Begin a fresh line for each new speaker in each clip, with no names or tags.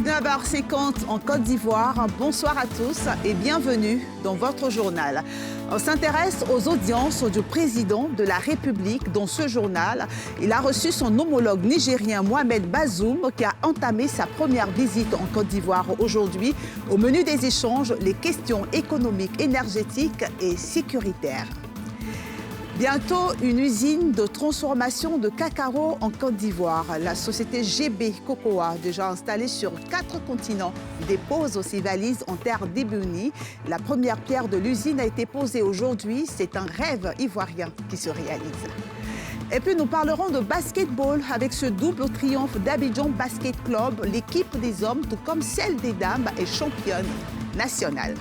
19h50 en Côte d'Ivoire. Bonsoir à tous et bienvenue dans votre journal. On s'intéresse aux audiences du président de la République. Dans ce journal, il a reçu son homologue nigérien Mohamed Bazoum qui a entamé sa première visite en Côte d'Ivoire aujourd'hui. Au menu des échanges, les questions économiques, énergétiques et sécuritaires. Bientôt, une usine de transformation de cacao en Côte d'Ivoire. La société GB Cocoa, déjà installée sur 4 continents, dépose ses valises en terre d'ébène. La première pierre de l'usine a été posée aujourd'hui. C'est un rêve ivoirien qui se réalise. Et puis nous parlerons de basketball avec ce double triomphe d'Abidjan Basket Club. L'équipe des hommes, tout comme celle des dames, est championne nationale.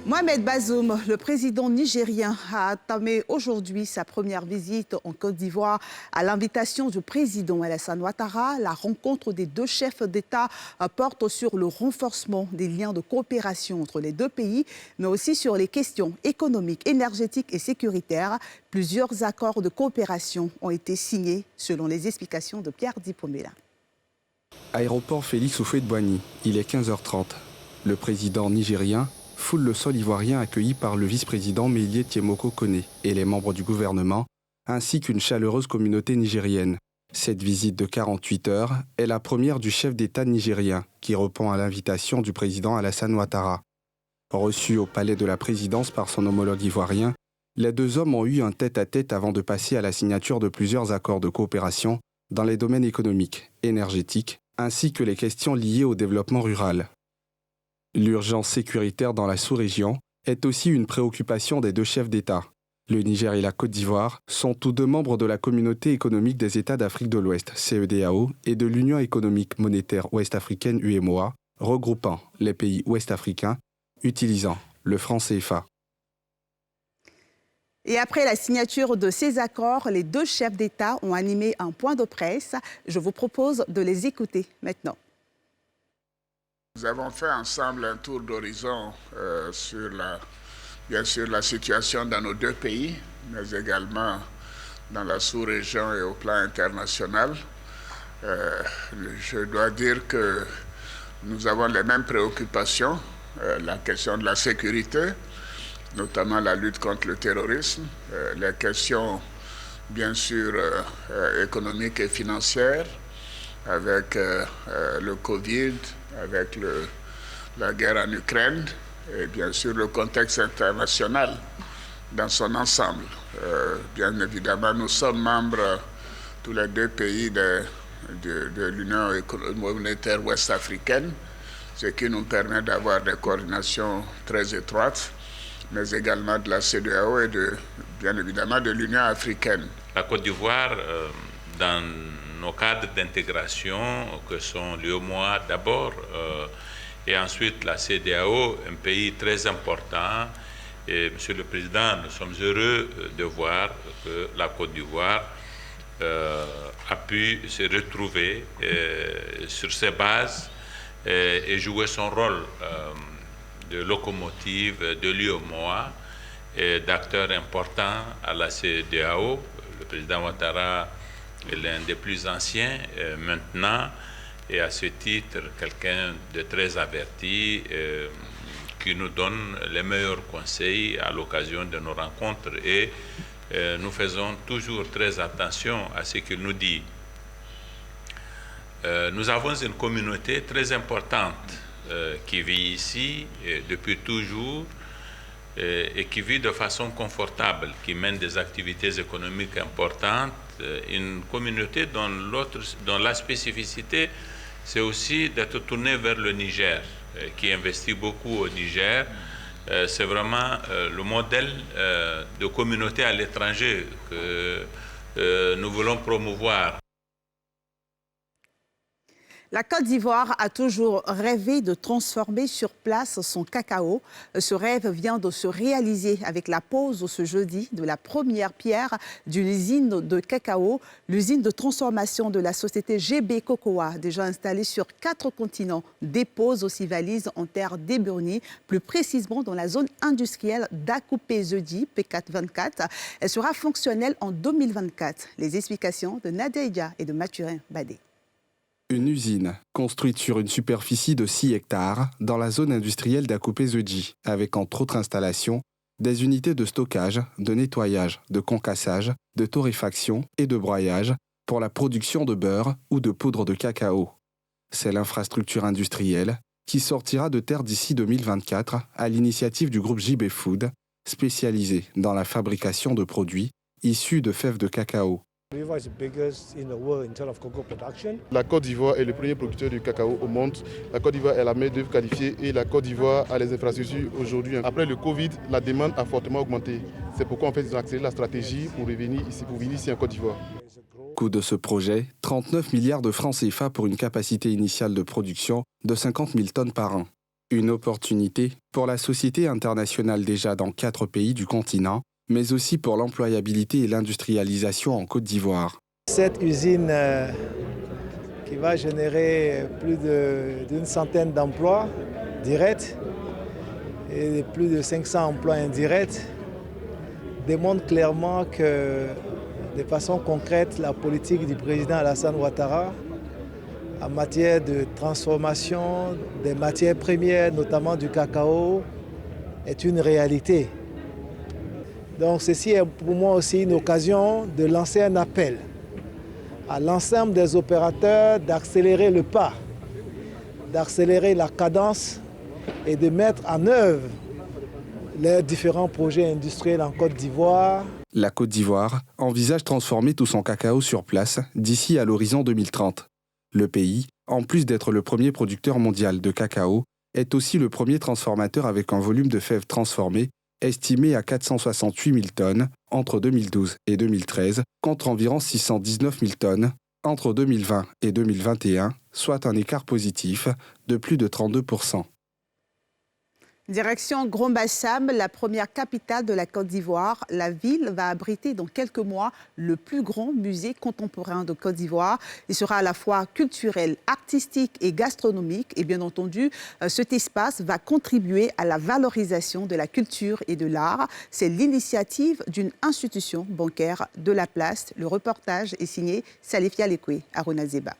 Mohamed Bazoum, le président nigérien, a entamé aujourd'hui sa première visite en Côte d'Ivoire à l'invitation du président Alassane Ouattara. La rencontre des deux chefs d'État porte sur le renforcement des liens de coopération entre les deux pays, mais aussi sur les questions économiques, énergétiques et sécuritaires. Plusieurs accords de coopération ont été signés, selon les explications de Pierre Dipomela.
Aéroport Félix Houphouët-Boigny, il est 15h30. Le président nigérien foule le sol ivoirien accueilli par le vice-président Mélié Tiemoko Koné et les membres du gouvernement, ainsi qu'une chaleureuse communauté nigérienne. Cette visite de 48 heures est la première du chef d'État nigérien, qui répond à l'invitation du président Alassane Ouattara. Reçu au palais de la présidence par son homologue ivoirien, les deux hommes ont eu un tête-à-tête avant de passer à la signature de plusieurs accords de coopération dans les domaines économiques, énergétiques, ainsi que les questions liées au développement rural. L'urgence sécuritaire dans la sous-région est aussi une préoccupation des deux chefs d'État. Le Niger et la Côte d'Ivoire sont tous deux membres de la Communauté économique des États d'Afrique de l'Ouest, CEDEAO, et de l'Union économique monétaire ouest-africaine, UEMOA, regroupant les pays ouest-africains utilisant le franc CFA.
Et après la signature de ces accords, les deux chefs d'État ont animé un point de presse. Je vous propose de les écouter maintenant.
Nous avons fait ensemble un tour d'horizon sur bien sûr la situation dans nos deux pays, mais également dans la sous-région et au plan international. Je dois dire que nous avons les mêmes préoccupations, la question de la sécurité, notamment la lutte contre le terrorisme, les questions bien sûr économiques et financières, avec le Covid, avec la guerre en Ukraine et bien sûr le contexte international dans son ensemble. Bien évidemment, nous sommes membres, tous les deux pays de l'Union monétaire ouest-africaine, ce qui nous permet d'avoir des coordinations très étroites, mais également de la CEDEAO et bien évidemment de l'Union africaine.
La Côte d'Ivoire, dans nos cadres d'intégration que sont l'UEMOA d'abord et ensuite la CEDEAO, un pays très important. Et Monsieur le Président, nous sommes heureux de voir que la Côte d'Ivoire a pu se retrouver sur ses bases et jouer son rôle de locomotive de l'UEMOA et d'acteur important à la CEDEAO. Le président Ouattara est l'un des plus anciens maintenant et à ce titre quelqu'un de très averti qui nous donne les meilleurs conseils à l'occasion de nos rencontres et nous faisons toujours très attention à ce qu'il nous dit. Nous avons une communauté très importante qui vit ici depuis toujours et qui vit de façon confortable, qui mène des activités économiques importantes, une communauté dont la spécificité, c'est aussi d'être tournée vers le Niger, qui investit beaucoup au Niger. C'est vraiment le modèle de communauté à l'étranger que nous voulons promouvoir.
La Côte d'Ivoire a toujours rêvé de transformer sur place son cacao. Ce rêve vient de se réaliser avec la pose ce jeudi de la première pierre d'une usine de cacao. L'usine de transformation de la société GB Cocoa, déjà installée sur 4 continents, dépose aussi valise en terre d'Eburnie, plus précisément dans la zone industrielle d'Akoupé-Zedi, P424. Elle sera fonctionnelle en 2024. Les explications de Nadia et de Mathurin Badé.
Une usine construite sur une superficie de 6 hectares dans la zone industrielle d'Akoupé-Zedi, avec entre autres installations, des unités de stockage, de nettoyage, de concassage, de torréfaction et de broyage pour la production de beurre ou de poudre de cacao. C'est l'infrastructure industrielle qui sortira de terre d'ici 2024 à l'initiative du groupe JB Food, spécialisé dans la fabrication de produits issus de fèves de cacao.
La Côte d'Ivoire est le premier producteur de cacao au monde. La Côte d'Ivoire est la main-d'œuvre qualifiée et la Côte d'Ivoire a les infrastructures aujourd'hui. Après le Covid, la demande a fortement augmenté. C'est pourquoi en fait, ils ont accéléré la stratégie pour venir ici en Côte d'Ivoire.
Coût de ce projet, 39 milliards de francs CFA pour une capacité initiale de production de 50 000 tonnes par an. Une opportunité pour la société internationale déjà dans 4 pays du continent, mais aussi pour l'employabilité et l'industrialisation en Côte d'Ivoire.
Cette usine qui va générer plus d'une centaine d'emplois directs et plus de 500 emplois indirects démontre clairement que, de façon concrète, la politique du président Alassane Ouattara en matière de transformation des matières premières, notamment du cacao, est une réalité. Donc ceci est pour moi aussi une occasion de lancer un appel à l'ensemble des opérateurs d'accélérer le pas, d'accélérer la cadence et de mettre en œuvre les différents projets industriels en Côte d'Ivoire.
La Côte d'Ivoire envisage transformer tout son cacao sur place d'ici à l'horizon 2030. Le pays, en plus d'être le premier producteur mondial de cacao, est aussi le premier transformateur avec un volume de fèves transformées estimé à 468 000 tonnes entre 2012 et 2013, contre environ 619 000 tonnes entre 2020 et 2021, soit un écart positif de plus de 32%.
Direction Grand-Bassam, la première capitale de la Côte d'Ivoire. La ville va abriter dans quelques mois le plus grand musée contemporain de Côte d'Ivoire. Il sera à la fois culturel, artistique et gastronomique. Et bien entendu, cet espace va contribuer à la valorisation de la culture et de l'art. C'est l'initiative d'une institution bancaire de la place. Le reportage est signé Salifia Lekwe, Aruna Zeba.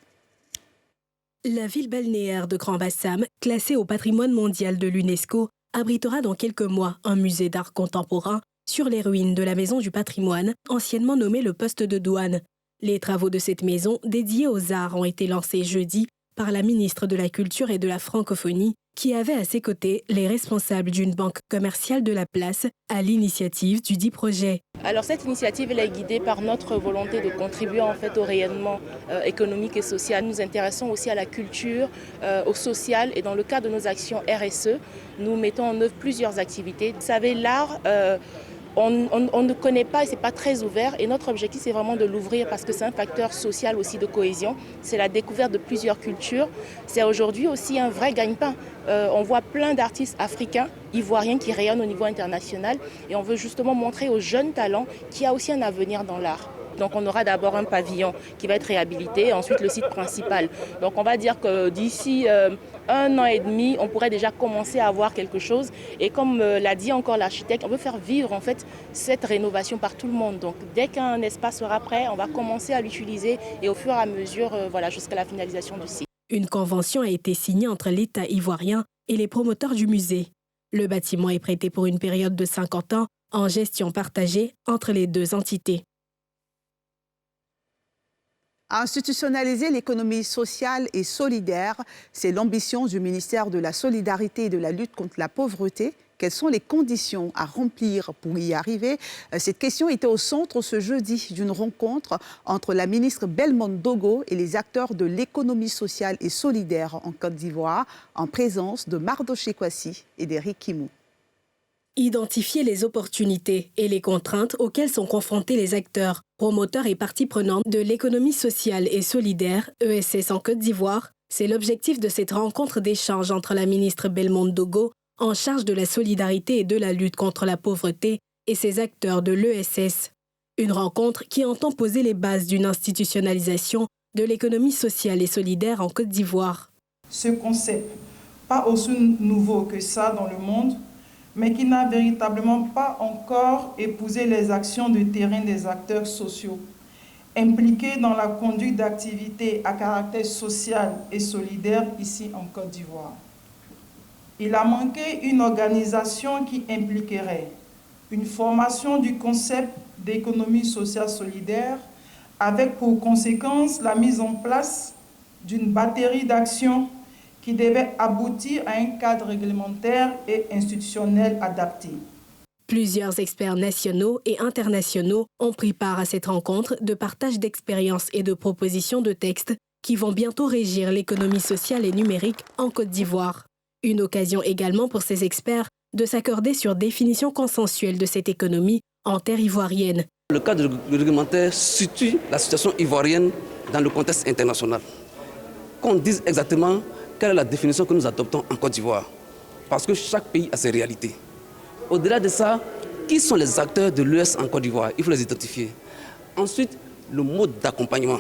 La ville balnéaire de Grand-Bassam, classée au patrimoine mondial de l'UNESCO, abritera dans quelques mois un musée d'art contemporain sur les ruines de la Maison du patrimoine, anciennement nommée le poste de douane. Les travaux de cette maison, dédiée aux arts, ont été lancés jeudi par la ministre de la Culture et de la Francophonie, qui avait à ses côtés les responsables d'une banque commerciale de la place à l'initiative du dit projet.
Alors cette initiative elle est guidée par notre volonté de contribuer en fait au rayonnement économique et social. Nous nous intéressons aussi à la culture, au social, et dans le cadre de nos actions RSE, nous mettons en œuvre plusieurs activités. Vous savez, l'art, on ne connaît pas et ce n'est pas très ouvert, et notre objectif c'est vraiment de l'ouvrir parce que c'est un facteur social aussi de cohésion. C'est la découverte de plusieurs cultures. C'est aujourd'hui aussi un vrai gagne-pain. On voit plein d'artistes africains, ivoiriens qui rayonnent au niveau international, et on veut justement montrer aux jeunes talents qu'il y a aussi un avenir dans l'art. Donc on aura d'abord un pavillon qui va être réhabilité, et ensuite le site principal. Donc on va dire que d'ici 1 an et demi, on pourrait déjà commencer à avoir quelque chose. Et comme l'a dit encore l'architecte, on veut faire vivre en fait cette rénovation par tout le monde. Donc dès qu'un espace sera prêt, on va commencer à l'utiliser, et au fur et à mesure, jusqu'à la finalisation du site.
Une convention a été signée entre l'État ivoirien et les promoteurs du musée. Le bâtiment est prêté pour une période de 50 ans en gestion partagée entre les deux entités.
Institutionnaliser l'économie sociale et solidaire, c'est l'ambition du ministère de la Solidarité et de la lutte contre la pauvreté. Quelles sont les conditions à remplir pour y arriver? Cette question était au centre ce jeudi d'une rencontre entre la ministre Belmondo Dogo et les acteurs de l'économie sociale et solidaire en Côte d'Ivoire, en présence de Mardoché Kwasi et d'Éric Kimou.
Identifier les opportunités et les contraintes auxquelles sont confrontés les acteurs, promoteurs et parties prenantes de l'économie sociale et solidaire, ESS en Côte d'Ivoire, C'est l'objectif de cette rencontre d'échange entre la ministre Belmonde Dogo, en charge de la solidarité et de la lutte contre la pauvreté, et ses acteurs de l'ESS. Une rencontre qui entend poser les bases d'une institutionnalisation de l'économie sociale et solidaire en Côte d'Ivoire.
Ce concept, pas aussi nouveau que ça dans le monde, mais qui n'a véritablement pas encore épousé les actions de terrain des acteurs sociaux, impliqués dans la conduite d'activités à caractère social et solidaire ici en Côte d'Ivoire. Il a manqué une organisation qui impliquerait une formation du concept d'économie sociale solidaire avec pour conséquence la mise en place d'une batterie d'actions qui devait aboutir à un cadre réglementaire et institutionnel adapté.
Plusieurs experts nationaux et internationaux ont pris part à cette rencontre de partage d'expériences et de propositions de textes qui vont bientôt régir l'économie sociale et numérique en Côte d'Ivoire. Une occasion également pour ces experts de s'accorder sur définition consensuelle de cette économie en terre ivoirienne.
Le cadre réglementaire situe la situation ivoirienne dans le contexte international. Qu'on dise exactement quelle est la définition que nous adoptons en Côte d'Ivoire, parce que chaque pays a ses réalités. Au-delà de ça, qui sont les acteurs de l'ES en Côte d'Ivoire? Il faut les identifier. Ensuite, le mode d'accompagnement.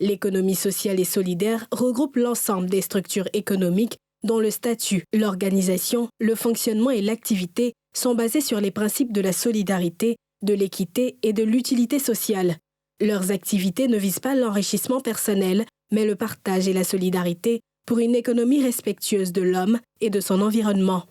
L'économie sociale et solidaire regroupe l'ensemble des structures économiques dont le statut, l'organisation, le fonctionnement et l'activité sont basés sur les principes de la solidarité, de l'équité et de l'utilité sociale. Leurs activités ne visent pas l'enrichissement personnel, mais le partage et la solidarité pour une économie respectueuse de l'homme et de son environnement.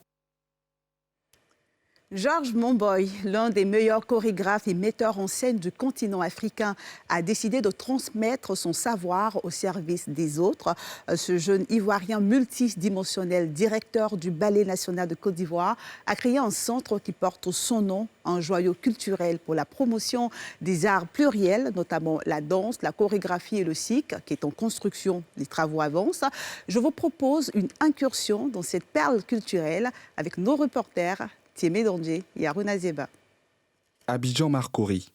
Georges Monboy, l'un des meilleurs chorégraphes et metteurs en scène du continent africain, a décidé de transmettre son savoir au service des autres. Ce jeune Ivoirien multidimensionnel, directeur du Ballet national de Côte d'Ivoire, a créé un centre qui porte son nom, un joyau culturel pour la promotion des arts pluriels, notamment la danse, la chorégraphie et le cirque, qui est en construction. Les travaux avancent. Je vous propose une incursion dans cette perle culturelle avec nos reporters Thiemé Dondje et Aruna Zeba.
Abidjan-Marcory.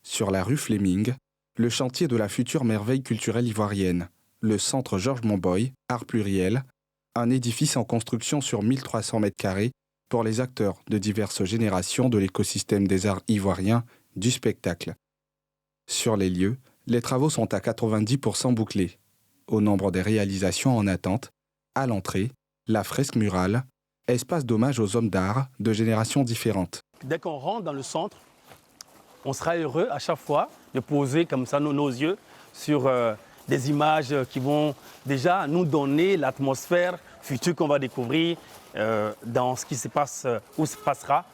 Sur la rue Fleming, le chantier de la future merveille culturelle ivoirienne, le centre Georges Monboy, Art Pluriel, un édifice en construction sur 1300 m² pour les acteurs de diverses générations de l'écosystème des arts ivoiriens du spectacle. Sur les lieux, les travaux sont à 90% bouclés. Au nombre des réalisations en attente, à l'entrée, la fresque murale, espace d'hommage aux hommes d'art de générations différentes.
Dès qu'on rentre dans le centre, on sera heureux à chaque fois de poser comme ça nos yeux sur des images qui vont déjà nous donner l'atmosphère future qu'on va découvrir dans ce qui se passe ou se passera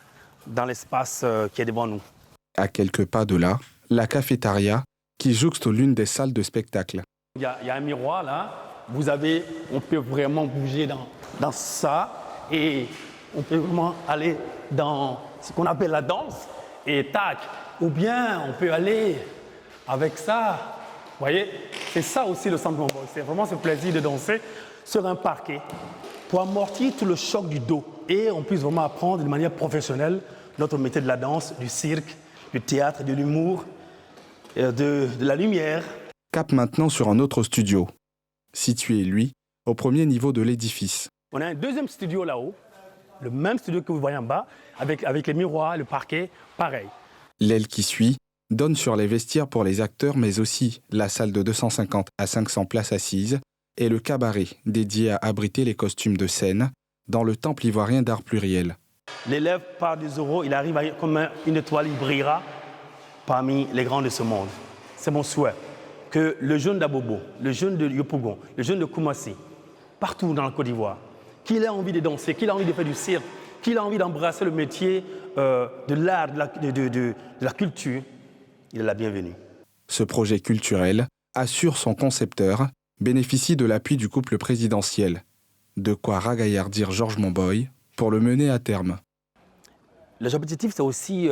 dans l'espace qui est devant nous.
À quelques pas de là, la cafétéria qui jouxte l'une des salles de spectacle.
Il y a un miroir là, on peut vraiment bouger dans ça. Et on peut vraiment aller dans ce qu'on appelle la danse, et tac, ou bien on peut aller avec ça. Vous voyez, c'est ça aussi le centre Monboy, c'est vraiment ce plaisir de danser sur un parquet pour amortir tout le choc du dos et on puisse vraiment apprendre de manière professionnelle notre métier de la danse, du cirque, du théâtre, de l'humour, de la lumière.
Cap maintenant sur un autre studio, situé, lui, au premier niveau de l'édifice.
On a un deuxième studio là-haut, le même studio que vous voyez en bas, avec les miroirs, le parquet, pareil.
L'aile qui suit donne sur les vestiaires pour les acteurs, mais aussi la salle de 250 à 500 places assises et le cabaret dédié à abriter les costumes de scène dans le temple ivoirien d'art pluriel.
L'élève part du zéro, il arrive comme une étoile, il brillera parmi les grands de ce monde. C'est mon souhait que le jeune d'Abobo, le jeune de Yopougon, le jeune de Koumassi, partout dans la Côte d'Ivoire, qu'il ait envie de danser, qu'il ait envie de faire du cirque, qu'il ait envie d'embrasser le métier de l'art, de la culture, il est la bienvenue.
Ce projet culturel, assure son concepteur, bénéficie de l'appui du couple présidentiel. De quoi ragaillardir Georges Monboy pour le mener à terme.
L'objectif, c'est aussi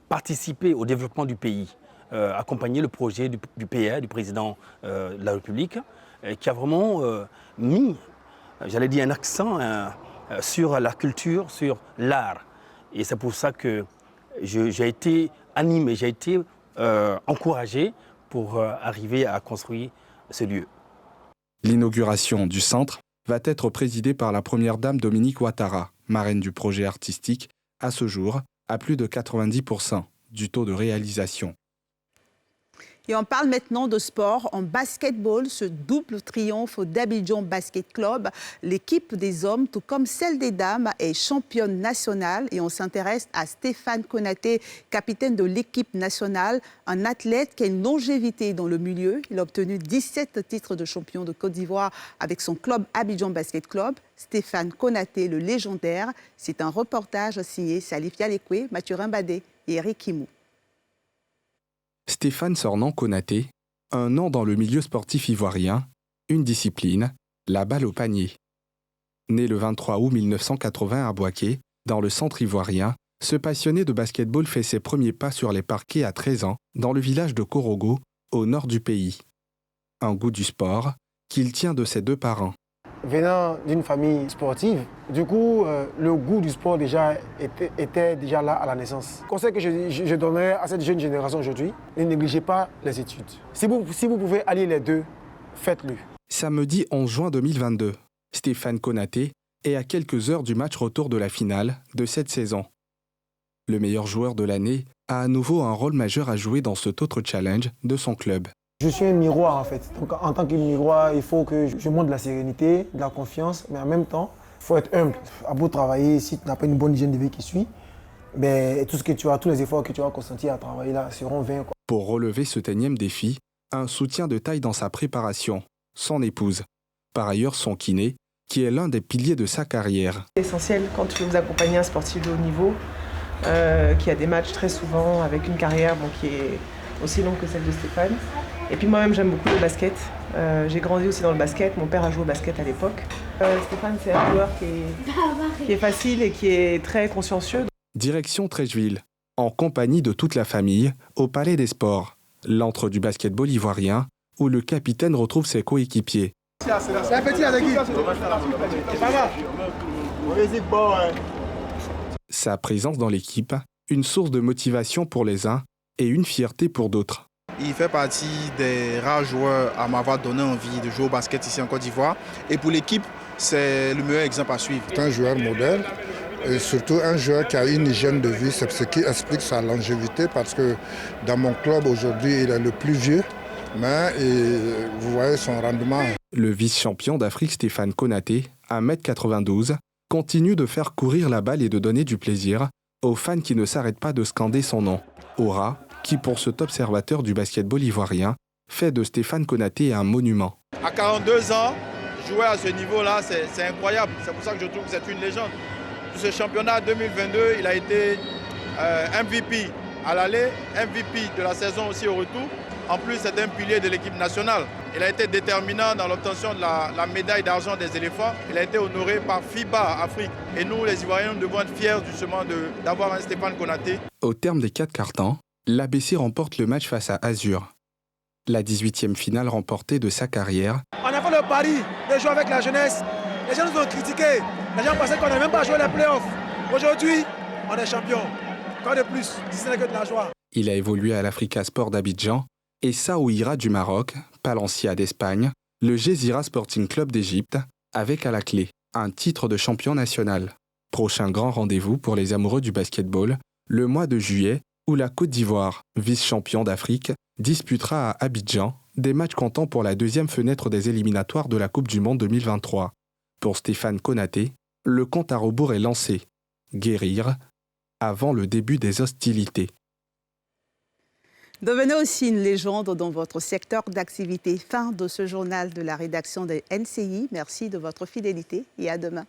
participer au développement du pays, accompagner le projet du PR, du président de la République, qui a vraiment mis, j'allais dire, un accent sur la culture, sur l'art. Et c'est pour ça que j'ai été animé, j'ai été encouragé pour arriver à construire ce lieu.
L'inauguration du centre va être présidée par la première dame Dominique Ouattara, marraine du projet artistique, à ce jour, à plus de 90% du taux de réalisation.
Et on parle maintenant de sport. En basketball, ce double triomphe d'Abidjan Basket Club. L'équipe des hommes, tout comme celle des dames, est championne nationale. Et on s'intéresse à Stéphane Konaté, capitaine de l'équipe nationale, un athlète qui a une longévité dans le milieu. Il a obtenu 17 titres de champion de Côte d'Ivoire avec son club Abidjan Basket Club. Stéphane Konaté, le légendaire. C'est un reportage signé Salif Yalekwe, Mathurin Badé et Eric Kimou.
Stéphane Sornan Konaté, un an dans le milieu sportif ivoirien, une discipline, la balle au panier. Né le 23 août 1980 à Bouaké, dans le centre ivoirien, ce passionné de basketball fait ses premiers pas sur les parquets à 13 ans, dans le village de Korogo, au nord du pays. Un goût du sport qu'il tient de ses deux parents.
Venant d'une famille sportive, du coup, le goût du sport déjà était déjà là à la naissance. Le conseil que je donnerais à cette jeune génération aujourd'hui, ne négligez pas les études. Si vous pouvez allier les deux, faites-le.
Samedi 11 juin 2022, Stéphane Konaté est à quelques heures du match retour de la finale de cette saison. Le meilleur joueur de l'année a à nouveau un rôle majeur à jouer dans cet autre challenge de son club.
Je suis un miroir en fait. Donc en tant que miroir, il faut que je montre de la sérénité, de la confiance, mais en même temps, il faut être humble. À beau travailler, si tu n'as pas une bonne hygiène de vie qui suit, ben, tous les efforts que tu vas consentir à travailler là seront vains.
Pour relever ce énième défi, un soutien de taille dans sa préparation, son épouse. Par ailleurs, son kiné, qui est l'un des piliers de sa carrière.
C'est essentiel quand tu veux vous accompagner un sportif de haut niveau, qui a des matchs très souvent avec une carrière qui est aussi longue que celle de Stéphane. Et puis moi-même, j'aime beaucoup le basket. J'ai grandi aussi dans le basket. Mon père a joué au basket à l'époque. Stéphane, c'est un joueur qui est facile et qui est très consciencieux.
Direction Treichville, en compagnie de toute la famille, au Palais des Sports, l'antre du basketball ivoirien, où le capitaine retrouve ses coéquipiers. Sa présence dans l'équipe, une source de motivation pour les uns et une fierté pour d'autres.
Il fait partie des rares joueurs à m'avoir donné envie de jouer au basket ici en Côte d'Ivoire. Et pour l'équipe, c'est le meilleur exemple à suivre.
C'est un joueur modèle et surtout un joueur qui a une hygiène de vie. C'est ce qui explique sa longévité parce que dans mon club aujourd'hui, il est le plus vieux. Mais vous voyez son rendement.
Le vice-champion d'Afrique Stéphane Konaté, 1m92, continue de faire courir la balle et de donner du plaisir aux fans qui ne s'arrêtent pas de scander son nom. Aura, qui pour cet observateur du basketball ivoirien, fait de Stéphane Konaté un monument.
À 42 ans, jouer à ce niveau-là, c'est incroyable. C'est pour ça que je trouve que c'est une légende. Pour ce championnat 2022, il a été MVP à l'aller, MVP de la saison aussi au retour. En plus, c'est un pilier de l'équipe nationale. Il a été déterminant dans l'obtention de la médaille d'argent des éléphants. Il a été honoré par FIBA Afrique. Et nous, les Ivoiriens, nous devons être fiers justement d'avoir un Stéphane Konaté.
Au terme des 4 quarts-temps, l'ABC remporte le match face à Azur. La 18e finale remportée de sa carrière.
On a fait le pari de jouer avec la jeunesse. Les gens nous ont critiqué. Les gens pensaient qu'on n'avait même pas joué les playoffs. Aujourd'hui, on est champion. Quoi de plus, si ce n'est que de la joie.
Il a évolué à l'Africa Sport d'Abidjan et Saouira du Maroc, Palencia d'Espagne, le Gézira Sporting Club d'Égypte, avec à la clé un titre de champion national. Prochain grand rendez-vous pour les amoureux du basketball, le mois de juillet, où la Côte d'Ivoire, vice-champion d'Afrique, disputera à Abidjan des matchs comptant pour la deuxième fenêtre des éliminatoires de la Coupe du Monde 2023. Pour Stéphane Konaté, le compte à rebours est lancé. Guérir avant le début des hostilités.
Devenez aussi une légende dans votre secteur d'activité. Fin de ce journal de la rédaction de NCI. Merci de votre fidélité et à demain.